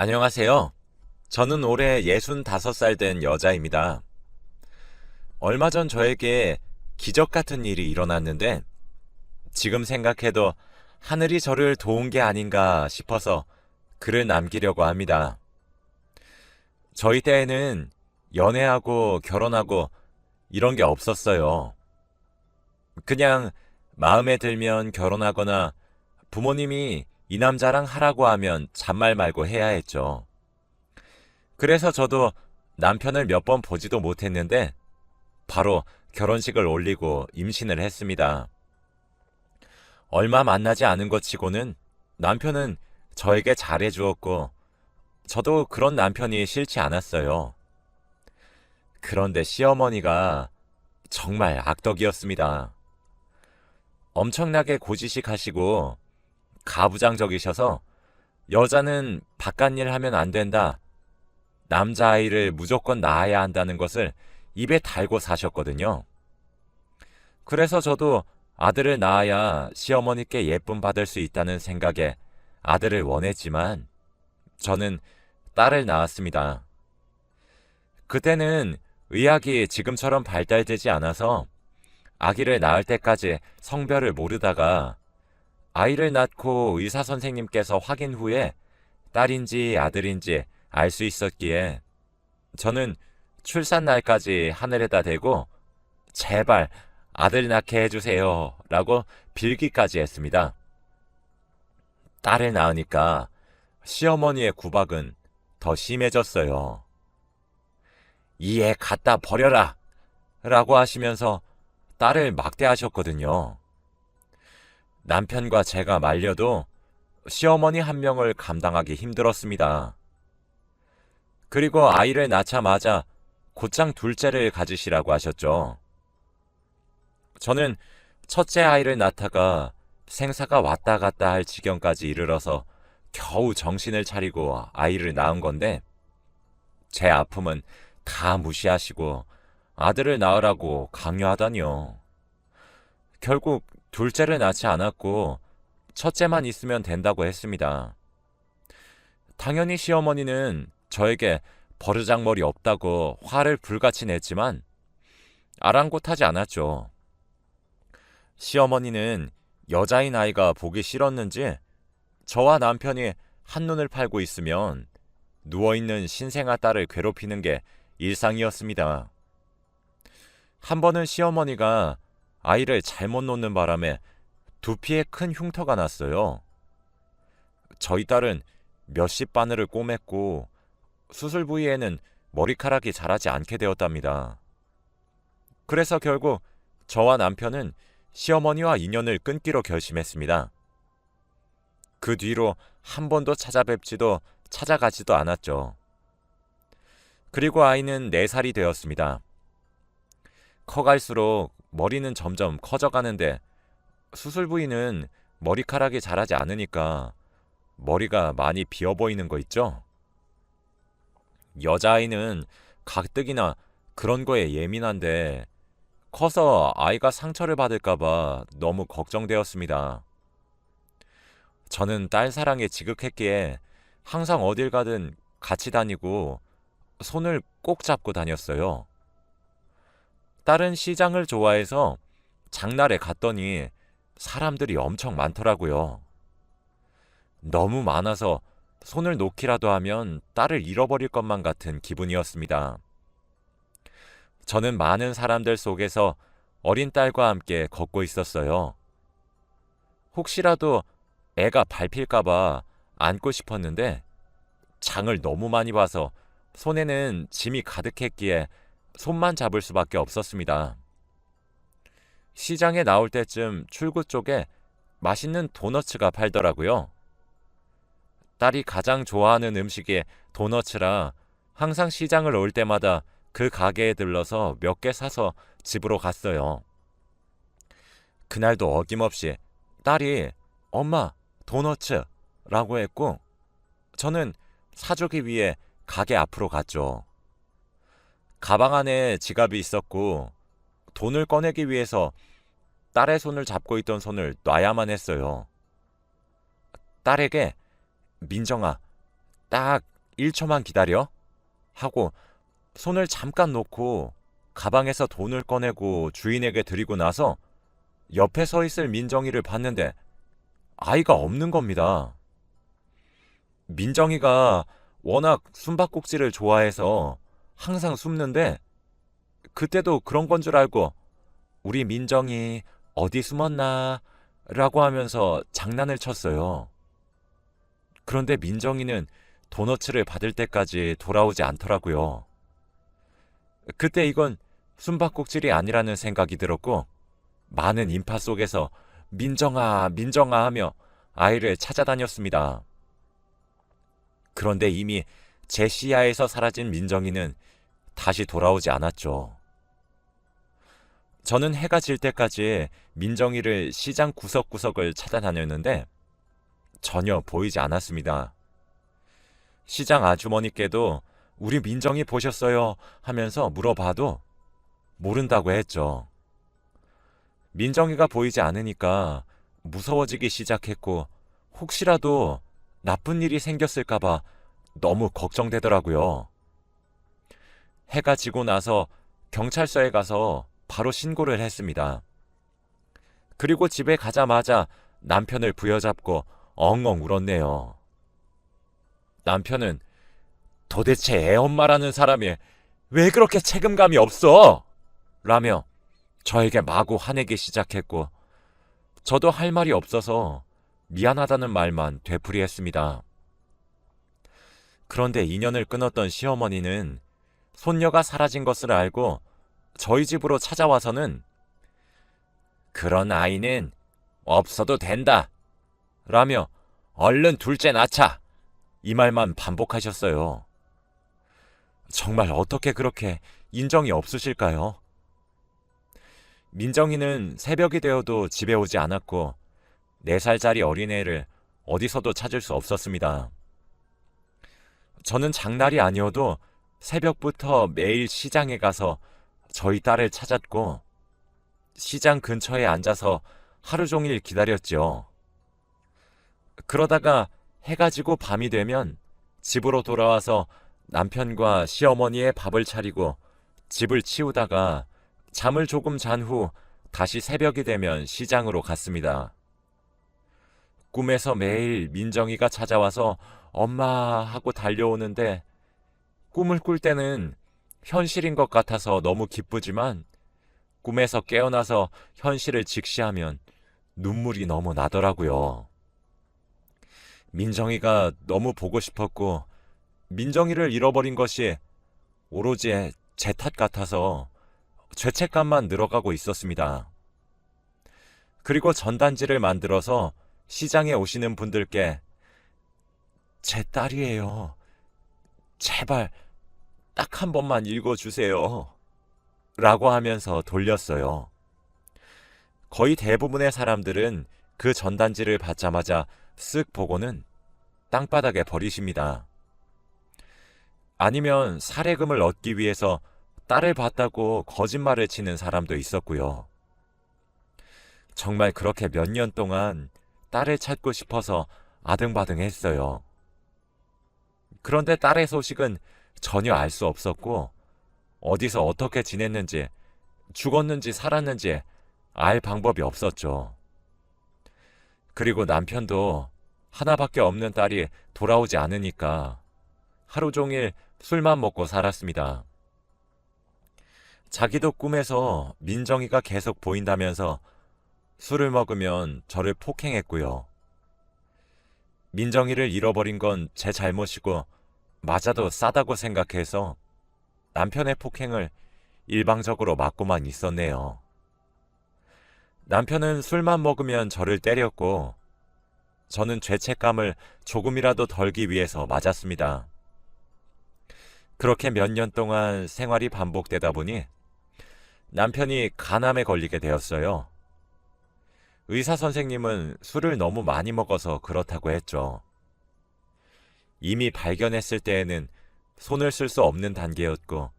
안녕하세요. 저는 올해 65살 된 여자입니다. 얼마 전 저에게 기적 같은 일이 일어났는데 지금 생각해도 하늘이 저를 도운 게 아닌가 싶어서 글을 남기려고 합니다. 저희 때에는 연애하고 결혼하고 이런 게 없었어요. 그냥 마음에 들면 결혼하거나 부모님이 이 남자랑 하라고 하면 잔말 말고 해야 했죠. 그래서 저도 남편을 몇 번 보지도 못했는데 바로 결혼식을 올리고 임신을 했습니다. 얼마 만나지 않은 것 치고는 남편은 저에게 잘해주었고 저도 그런 남편이 싫지 않았어요. 그런데 시어머니가 정말 악덕이었습니다. 엄청나게 고지식 하시고 가부장적이셔서 여자는 바깥일 하면 안 된다. 남자아이를 무조건 낳아야 한다는 것을 입에 달고 사셨거든요. 그래서 저도 아들을 낳아야 시어머니께 예쁨 받을 수 있다는 생각에 아들을 원했지만 저는 딸을 낳았습니다. 그때는 의학이 지금처럼 발달되지 않아서 아기를 낳을 때까지 성별을 모르다가 아이를 낳고 의사 선생님께서 확인 후에 딸인지 아들인지 알 수 있었기에 저는 출산 날까지 하늘에다 대고 제발 아들 낳게 해주세요 라고 빌기까지 했습니다. 딸을 낳으니까 시어머니의 구박은 더 심해졌어요. 이 애 갖다 버려라 라고 하시면서 딸을 막대하셨거든요. 남편과 제가 말려도 시어머니 한 명을 감당하기 힘들었습니다. 그리고 아이를 낳자마자 곧장 둘째를 가지시라고 하셨죠. 저는 첫째 아이를 낳다가 생사가 왔다 갔다 할 지경까지 이르러서 겨우 정신을 차리고 아이를 낳은 건데 제 아픔은 다 무시하시고 아들을 낳으라고 강요하다니요. 결국 둘째를 낳지 않았고 첫째만 있으면 된다고 했습니다. 당연히 시어머니는 저에게 버르장머리 없다고 화를 불같이 냈지만 아랑곳하지 않았죠. 시어머니는 여자인 아이가 보기 싫었는지 저와 남편이 한눈을 팔고 있으면 누워있는 신생아 딸을 괴롭히는 게 일상이었습니다. 한 번은 시어머니가 아이를 잘못 놓는 바람에 두피에 큰 흉터가 났어요. 저희 딸은 몇십 바늘을 꼬맸고 수술 부위에는 머리카락이 자라지 않게 되었답니다. 그래서 결국 저와 남편은 시어머니와 인연을 끊기로 결심했습니다. 그 뒤로 한 번도 찾아뵙지도 찾아가지도 않았죠. 그리고 아이는 4살이 되었습니다. 커갈수록 머리는 점점 커져가는데 수술 부위는 머리카락이 자라지 않으니까 머리가 많이 비어 보이는 거 있죠? 여자아이는 가뜩이나 그런 거에 예민한데 커서 아이가 상처를 받을까봐 너무 걱정되었습니다. 저는 딸 사랑에 지극했기에 항상 어딜 가든 같이 다니고 손을 꼭 잡고 다녔어요. 딸은 시장을 좋아해서 장날에 갔더니 사람들이 엄청 많더라고요. 너무 많아서 손을 놓기라도 하면 딸을 잃어버릴 것만 같은 기분이었습니다. 저는 많은 사람들 속에서 어린 딸과 함께 걷고 있었어요. 혹시라도 애가 밟힐까봐 안고 싶었는데 장을 너무 많이 봐서 손에는 짐이 가득했기에 손만 잡을 수밖에 없었습니다. 시장에 나올 때쯤 출구 쪽에 맛있는 도너츠가 팔더라고요. 딸이 가장 좋아하는 음식이 도너츠라 항상 시장을 올 때마다 그 가게에 들러서 몇 개 사서 집으로 갔어요. 그날도 어김없이 딸이 엄마 도너츠 라고 했고 저는 사주기 위해 가게 앞으로 갔죠. 가방 안에 지갑이 있었고 돈을 꺼내기 위해서 딸의 손을 잡고 있던 손을 놔야만 했어요. 딸에게 민정아, 딱 1초만 기다려 하고 손을 잠깐 놓고 가방에서 돈을 꺼내고 주인에게 드리고 나서 옆에 서 있을 민정이를 봤는데 아이가 없는 겁니다. 민정이가 워낙 숨바꼭질을 좋아해서 항상 숨는데 그때도 그런 건 줄 알고 우리 민정이 어디 숨었나 라고 하면서 장난을 쳤어요. 그런데 민정이는 도너츠를 받을 때까지 돌아오지 않더라고요. 그때 이건 숨바꼭질이 아니라는 생각이 들었고 많은 인파 속에서 민정아, 민정아 하며 아이를 찾아다녔습니다. 그런데 이미 제 시야에서 사라진 민정이는 다시 돌아오지 않았죠. 저는 해가 질 때까지 민정이를 시장 구석구석을 찾아다녔는데 전혀 보이지 않았습니다. 시장 아주머니께도 우리 민정이 보셨어요 하면서 물어봐도 모른다고 했죠. 민정이가 보이지 않으니까 무서워지기 시작했고 혹시라도 나쁜 일이 생겼을까봐 너무 걱정되더라고요. 해가 지고 나서 경찰서에 가서 바로 신고를 했습니다. 그리고 집에 가자마자 남편을 부여잡고 엉엉 울었네요. 남편은 도대체 애엄마라는 사람이 왜 그렇게 책임감이 없어? 라며 저에게 마구 화내기 시작했고 저도 할 말이 없어서 미안하다는 말만 되풀이했습니다. 그런데 인연을 끊었던 시어머니는 손녀가 사라진 것을 알고 저희 집으로 찾아와서는 그런 아이는 없어도 된다 라며 얼른 둘째 낳자 이 말만 반복하셨어요. 정말 어떻게 그렇게 인정이 없으실까요? 민정이는 새벽이 되어도 집에 오지 않았고 4살짜리 어린애를 어디서도 찾을 수 없었습니다. 저는 장날이 아니어도 새벽부터 매일 시장에 가서 저희 딸을 찾았고 시장 근처에 앉아서 하루 종일 기다렸죠. 그러다가 해가 지고 밤이 되면 집으로 돌아와서 남편과 시어머니의 밥을 차리고 집을 치우다가 잠을 조금 잔 후 다시 새벽이 되면 시장으로 갔습니다. 꿈에서 매일 민정이가 찾아와서 엄마 하고 달려오는데 꿈을 꿀 때는 현실인 것 같아서 너무 기쁘지만 꿈에서 깨어나서 현실을 직시하면 눈물이 너무 나더라고요. 민정이가 너무 보고 싶었고 민정이를 잃어버린 것이 오로지 제 탓 같아서 죄책감만 늘어가고 있었습니다. 그리고 전단지를 만들어서 시장에 오시는 분들께 제 딸이에요. 제발 딱 한 번만 읽어주세요. 라고 하면서 돌렸어요. 거의 대부분의 사람들은 그 전단지를 받자마자 쓱 보고는 땅바닥에 버리십니다. 아니면 사례금을 얻기 위해서 딸을 봤다고 거짓말을 치는 사람도 있었고요. 정말 그렇게 몇 년 동안 딸을 찾고 싶어서 아등바등했어요. 그런데 딸의 소식은 전혀 알 수 없었고 어디서 어떻게 지냈는지 죽었는지 살았는지 알 방법이 없었죠. 그리고 남편도 하나밖에 없는 딸이 돌아오지 않으니까 하루 종일 술만 먹고 살았습니다. 자기도 꿈에서 민정이가 계속 보인다면서 술을 먹으면 저를 폭행했고요. 민정이를 잃어버린 건 제 잘못이고 맞아도 싸다고 생각해서 남편의 폭행을 일방적으로 맞고만 있었네요. 남편은 술만 먹으면 저를 때렸고 저는 죄책감을 조금이라도 덜기 위해서 맞았습니다. 그렇게 몇 년 동안 생활이 반복되다 보니 남편이 간암에 걸리게 되었어요. 의사 선생님은 술을 너무 많이 먹어서 그렇다고 했죠. 이미 발견했을 때에는 손을 쓸 수 없는 단계였고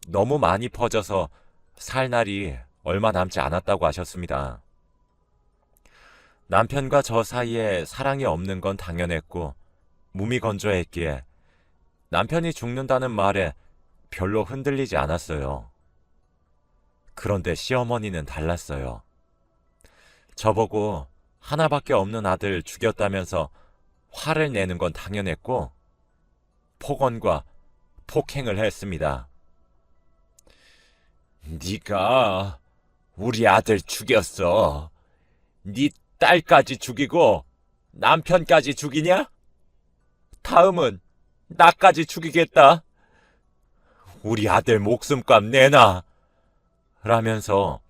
너무 많이 퍼져서 살 날이 얼마 남지 않았다고 하셨습니다. 남편과 저 사이에 사랑이 없는 건 당연했고 무미건조했기에 남편이 죽는다는 말에 별로 흔들리지 않았어요. 그런데 시어머니는 달랐어요. 저보고 하나밖에 없는 아들 죽였다면서 화를 내는 건 당연했고 폭언과 폭행을 했습니다. 네가 우리 아들 죽였어. 네 딸까지 죽이고 남편까지 죽이냐? 다음은 나까지 죽이겠다. 우리 아들 목숨값 내놔. 라면서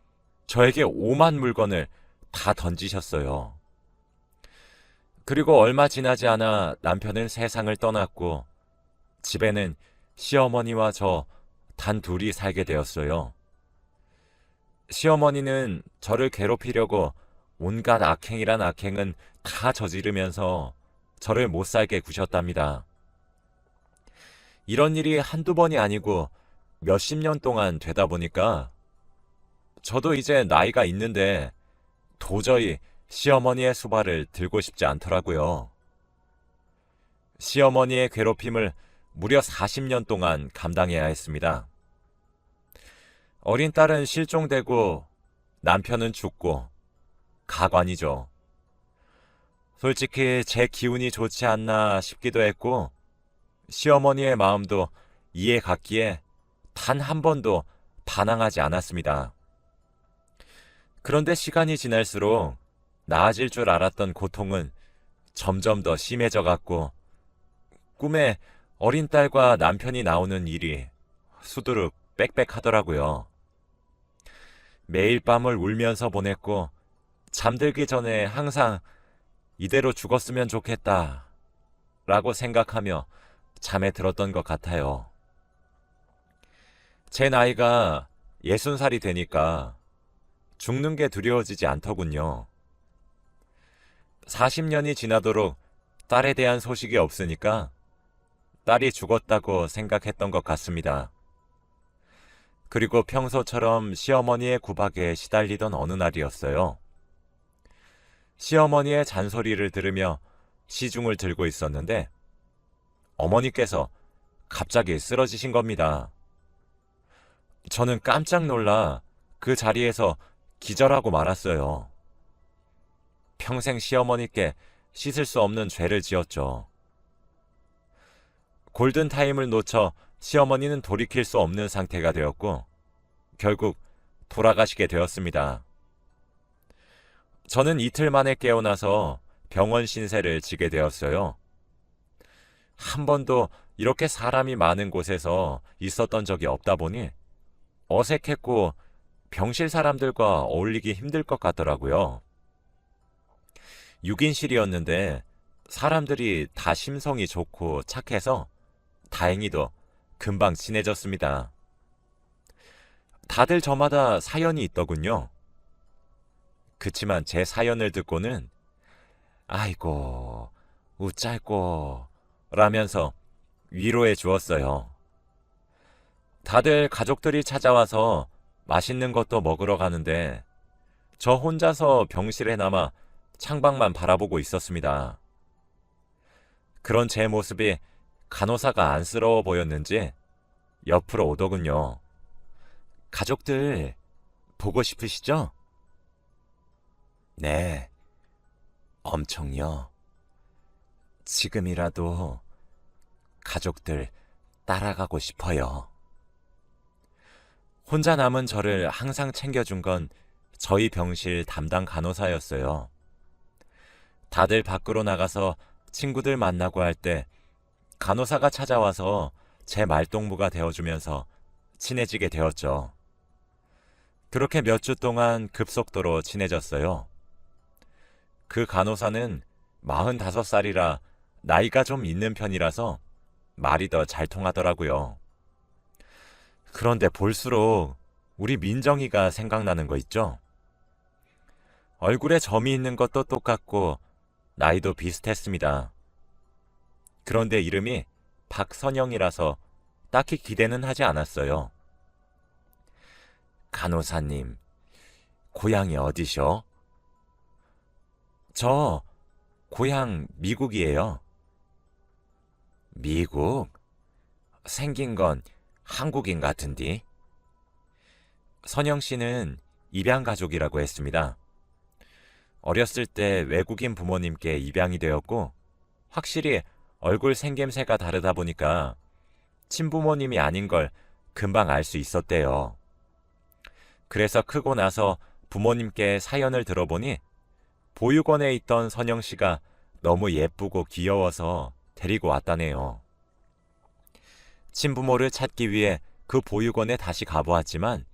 저에게 오만 물건을 다 던지셨어요. 그리고 얼마 지나지 않아 남편은 세상을 떠났고 집에는 시어머니와 저 단 둘이 살게 되었어요. 시어머니는 저를 괴롭히려고 온갖 악행이란 악행은 다 저지르면서 저를 못 살게 구셨답니다. 이런 일이 한두 번이 아니고 몇십 년 동안 되다 보니까 저도 이제 나이가 있는데 도저히 시어머니의 수발을 들고 싶지 않더라고요. 시어머니의 괴롭힘을 무려 40년 동안 감당해야 했습니다. 어린 딸은 실종되고 남편은 죽고 가관이죠. 솔직히 제 기운이 좋지 않나 싶기도 했고 시어머니의 마음도 이해 갔기에 단 한 번도 반항하지 않았습니다. 그런데 시간이 지날수록 나아질 줄 알았던 고통은 점점 더 심해져 갔고 꿈에 어린 딸과 남편이 나오는 일이 수두룩 빽빽하더라고요. 매일 밤을 울면서 보냈고 잠들기 전에 항상 이대로 죽었으면 좋겠다 라고 생각하며 잠에 들었던 것 같아요. 제 나이가 60살이 되니까 죽는 게 두려워지지 않더군요. 40년이 지나도록 딸에 대한 소식이 없으니까 딸이 죽었다고 생각했던 것 같습니다. 그리고 평소처럼 시어머니의 구박에 시달리던 어느 날이었어요. 시어머니의 잔소리를 들으며 시중을 들고 있었는데 어머니께서 갑자기 쓰러지신 겁니다. 저는 깜짝 놀라 그 자리에서 기절하고 말았어요. 평생 시어머니께 씻을 수 없는 죄를 지었죠. 골든타임을 놓쳐 시어머니는 돌이킬 수 없는 상태가 되었고 결국 돌아가시게 되었습니다. 저는 이틀 만에 깨어나서 병원 신세를 지게 되었어요. 한 번도 이렇게 사람이 많은 곳에서 있었던 적이 없다 보니 어색했고 병실 사람들과 어울리기 힘들 것 같더라고요. 6인실이었는데 사람들이 다 심성이 좋고 착해서 다행히도 금방 친해졌습니다. 다들 저마다 사연이 있더군요. 그치만 제 사연을 듣고는 아이고 우짤꼬 라면서 위로해 주었어요. 다들 가족들이 찾아와서 맛있는 것도 먹으러 가는데 저 혼자서 병실에 남아 창밖만 바라보고 있었습니다. 그런 제 모습이 간호사가 안쓰러워 보였는지 옆으로 오더군요. 가족들 보고 싶으시죠? 네, 엄청요. 지금이라도 가족들 따라가고 싶어요. 혼자 남은 저를 항상 챙겨준 건 저희 병실 담당 간호사였어요. 다들 밖으로 나가서 친구들 만나고 할 때 간호사가 찾아와서 제 말동무가 되어주면서 친해지게 되었죠. 그렇게 몇 주 동안 급속도로 친해졌어요. 그 간호사는 45살이라 나이가 좀 있는 편이라서 말이 더 잘 통하더라고요. 그런데 볼수록 우리 민정이가 생각나는 거 있죠? 얼굴에 점이 있는 것도 똑같고 나이도 비슷했습니다. 그런데 이름이 박선영이라서 딱히 기대는 하지 않았어요. 간호사님, 고향이 어디셔? 저 고향 미국이에요. 미국? 생긴 건 한국인 같은디. 선영 씨는 입양 가족이라고 했습니다. 어렸을 때 외국인 부모님께 입양이 되었고 확실히 얼굴 생김새가 다르다 보니까 친부모님이 아닌 걸 금방 알 수 있었대요. 그래서 크고 나서 부모님께 사연을 들어보니 보육원에 있던 선영 씨가 너무 예쁘고 귀여워서 데리고 왔다네요. 친부모를 찾기 위해 그 보육원에 다시 가보았지만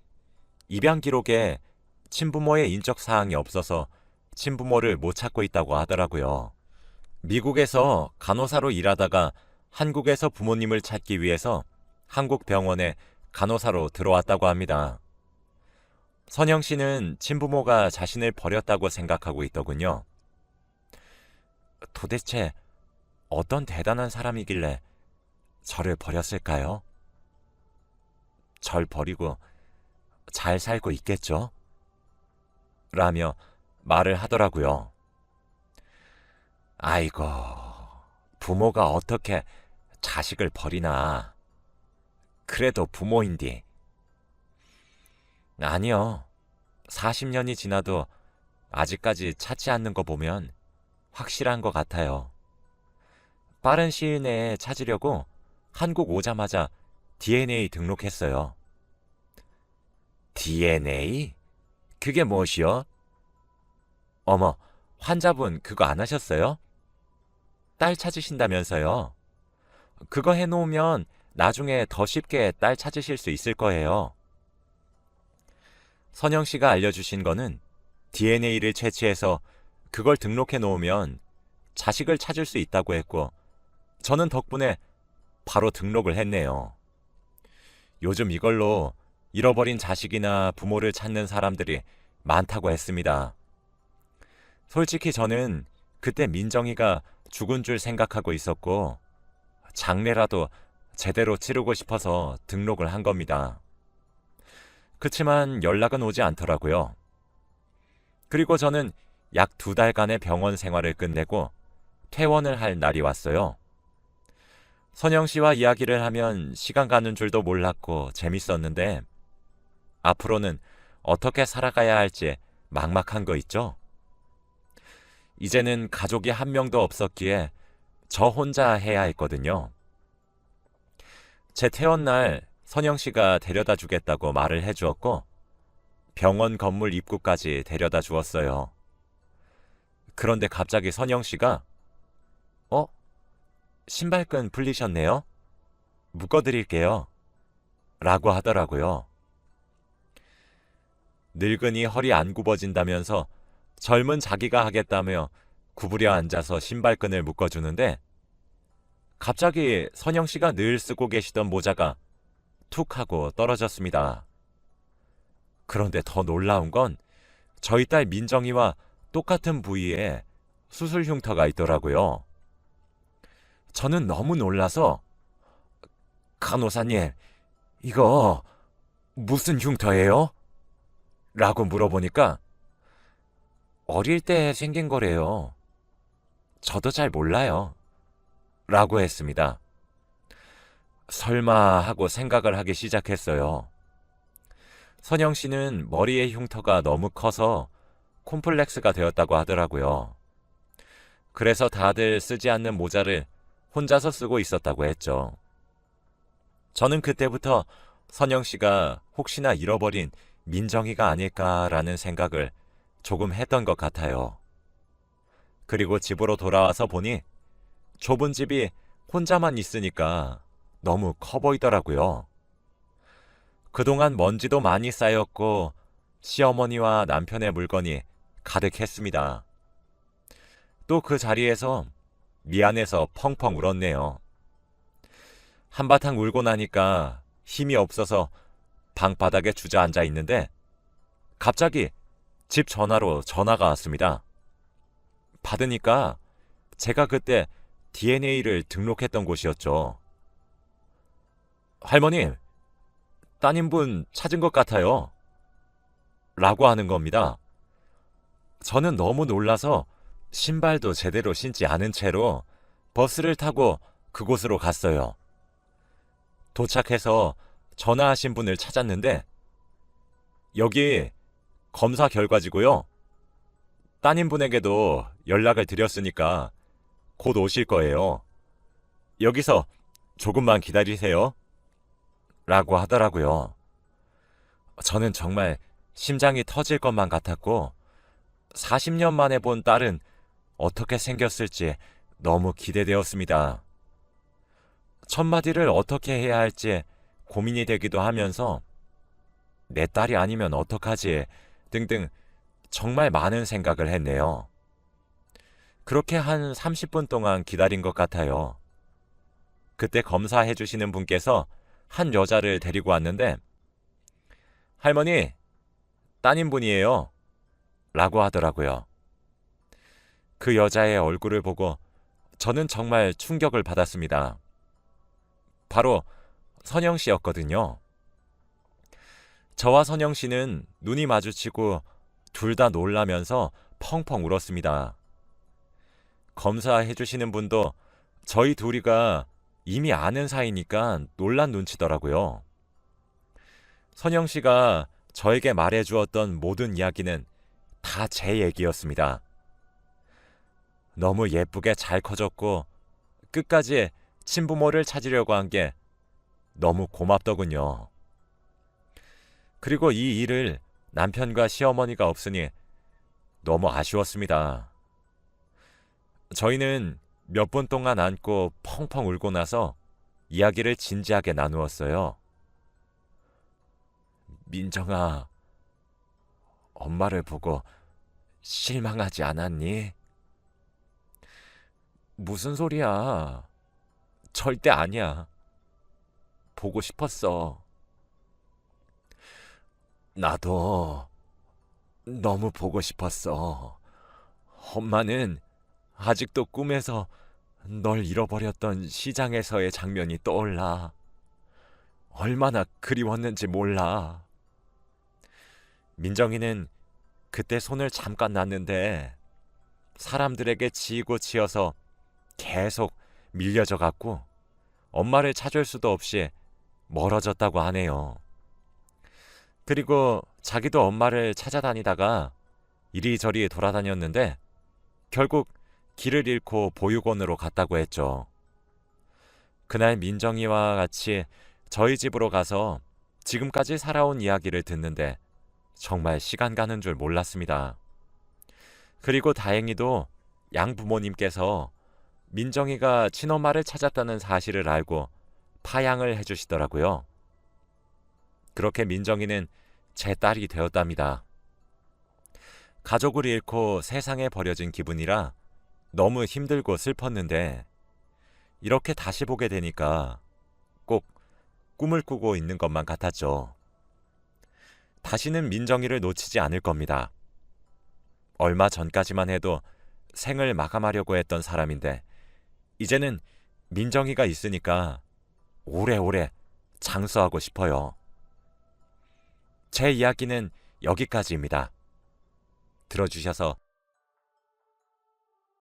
입양 기록에 친부모의 인적 사항이 없어서 친부모를 못 찾고 있다고 하더라고요. 미국에서 간호사로 일하다가 한국에서 부모님을 찾기 위해서 한국 병원에 간호사로 들어왔다고 합니다. 선영 씨는 친부모가 자신을 버렸다고 생각하고 있더군요. 도대체 어떤 대단한 사람이길래 저를 버렸을까요? 절 버리고 잘 살고 있겠죠? 라며 말을 하더라고요. 아이고, 부모가 어떻게 자식을 버리나. 그래도 부모인디. 아니요. 40년이 지나도 아직까지 찾지 않는 거 보면 확실한 것 같아요. 빠른 시일 내에 찾으려고 한국 오자마자 DNA 등록했어요. DNA? 그게 무엇이요? 어머, 환자분 그거 안 하셨어요? 딸 찾으신다면서요. 그거 해놓으면 나중에 더 쉽게 딸 찾으실 수 있을 거예요. 선영 씨가 알려주신 거는 DNA를 채취해서 그걸 등록해 놓으면 자식을 찾을 수 있다고 했고 저는 덕분에 바로 등록을 했네요. 요즘 이걸로 잃어버린 자식이나 부모를 찾는 사람들이 많다고 했습니다. 솔직히 저는 그때 민정이가 죽은 줄 생각하고 있었고 장례라도 제대로 치르고 싶어서 등록을 한 겁니다. 그치만 연락은 오지 않더라고요. 그리고 저는 약 2달간의 병원 생활을 끝내고 퇴원을 할 날이 왔어요. 선영 씨와 이야기를 하면 시간 가는 줄도 몰랐고 재밌었는데 앞으로는 어떻게 살아가야 할지 막막한 거 있죠? 이제는 가족이 한 명도 없었기에 저 혼자 해야 했거든요. 제 퇴원날 선영 씨가 데려다 주겠다고 말을 해주었고 병원 건물 입구까지 데려다 주었어요. 그런데 갑자기 선영 씨가 신발끈 풀리셨네요? 묶어드릴게요. 라고 하더라고요. 늙은이 허리 안 굽어진다면서 젊은 자기가 하겠다며 구부려 앉아서 신발끈을 묶어주는데 갑자기 선영 씨가 늘 쓰고 계시던 모자가 툭 하고 떨어졌습니다. 그런데 더 놀라운 건 저희 딸 민정이와 똑같은 부위에 수술 흉터가 있더라고요. 저는 너무 놀라서 간호사님, 이거 무슨 흉터예요? 라고 물어보니까 어릴 때 생긴 거래요. 저도 잘 몰라요. 라고 했습니다. 설마 하고 생각을 하기 시작했어요. 선영 씨는 머리의 흉터가 너무 커서 콤플렉스가 되었다고 하더라고요. 그래서 다들 쓰지 않는 모자를 혼자서 쓰고 있었다고 했죠. 저는 그때부터 선영 씨가 혹시나 잃어버린 민정이가 아닐까라는 생각을 조금 했던 것 같아요. 그리고 집으로 돌아와서 보니 좁은 집이 혼자만 있으니까 너무 커 보이더라고요. 그동안 먼지도 많이 쌓였고 시어머니와 남편의 물건이 가득했습니다. 또 그 자리에서 미안해서 펑펑 울었네요. 한바탕 울고 나니까 힘이 없어서 방바닥에 주저앉아 있는데 갑자기 집 전화로 전화가 왔습니다. 받으니까 제가 그때 DNA를 등록했던 곳이었죠. 할머님, 따님분 찾은 것 같아요. 라고 하는 겁니다. 저는 너무 놀라서 신발도 제대로 신지 않은 채로 버스를 타고 그곳으로 갔어요. 도착해서 전화하신 분을 찾았는데 여기 검사 결과지고요. 따님분에게도 연락을 드렸으니까 곧 오실 거예요. 여기서 조금만 기다리세요. 라고 하더라고요. 저는 정말 심장이 터질 것만 같았고 40년 만에 본 딸은 어떻게 생겼을지 너무 기대되었습니다. 첫마디를 어떻게 해야 할지 고민이 되기도 하면서 내 딸이 아니면 어떡하지 등등 정말 많은 생각을 했네요. 그렇게 한 30분 동안 기다린 것 같아요. 그때 검사해 주시는 분께서 한 여자를 데리고 왔는데 할머니, 따님분이에요. 라고 하더라고요. 그 여자의 얼굴을 보고 저는 정말 충격을 받았습니다. 바로 선영 씨였거든요. 저와 선영 씨는 눈이 마주치고 둘 다 놀라면서 펑펑 울었습니다. 검사해 주시는 분도 저희 둘이가 이미 아는 사이니까 놀란 눈치더라고요. 선영 씨가 저에게 말해 주었던 모든 이야기는 다 제 얘기였습니다. 너무 예쁘게 잘 커졌고 끝까지 친부모를 찾으려고 한 게 너무 고맙더군요. 그리고 이 일을 남편과 시어머니가 없으니 너무 아쉬웠습니다. 저희는 몇 분 동안 안고 펑펑 울고 나서 이야기를 진지하게 나누었어요. 민정아, 엄마를 보고 실망하지 않았니? 무슨 소리야? 절대 아니야. 보고 싶었어. 나도 너무 보고 싶었어. 엄마는 아직도 꿈에서 널 잃어버렸던 시장에서의 장면이 떠올라. 얼마나 그리웠는지 몰라. 민정이는 그때 손을 잠깐 놨는데 사람들에게 지이고 치여서 계속 밀려져 갔고 엄마를 찾을 수도 없이 멀어졌다고 하네요. 그리고 자기도 엄마를 찾아다니다가 이리저리 돌아다녔는데 결국 길을 잃고 보육원으로 갔다고 했죠. 그날 민정이와 같이 저희 집으로 가서 지금까지 살아온 이야기를 듣는데 정말 시간 가는 줄 몰랐습니다. 그리고 다행히도 양부모님께서 민정이가 친엄마를 찾았다는 사실을 알고 파양을 해주시더라고요. 그렇게 민정이는 제 딸이 되었답니다. 가족을 잃고 세상에 버려진 기분이라 너무 힘들고 슬펐는데 이렇게 다시 보게 되니까 꼭 꿈을 꾸고 있는 것만 같았죠. 다시는 민정이를 놓치지 않을 겁니다. 얼마 전까지만 해도 생을 마감하려고 했던 사람인데 이제는 민정이가 있으니까 오래오래 장수하고 싶어요. 제 이야기는 여기까지입니다. 들어주셔서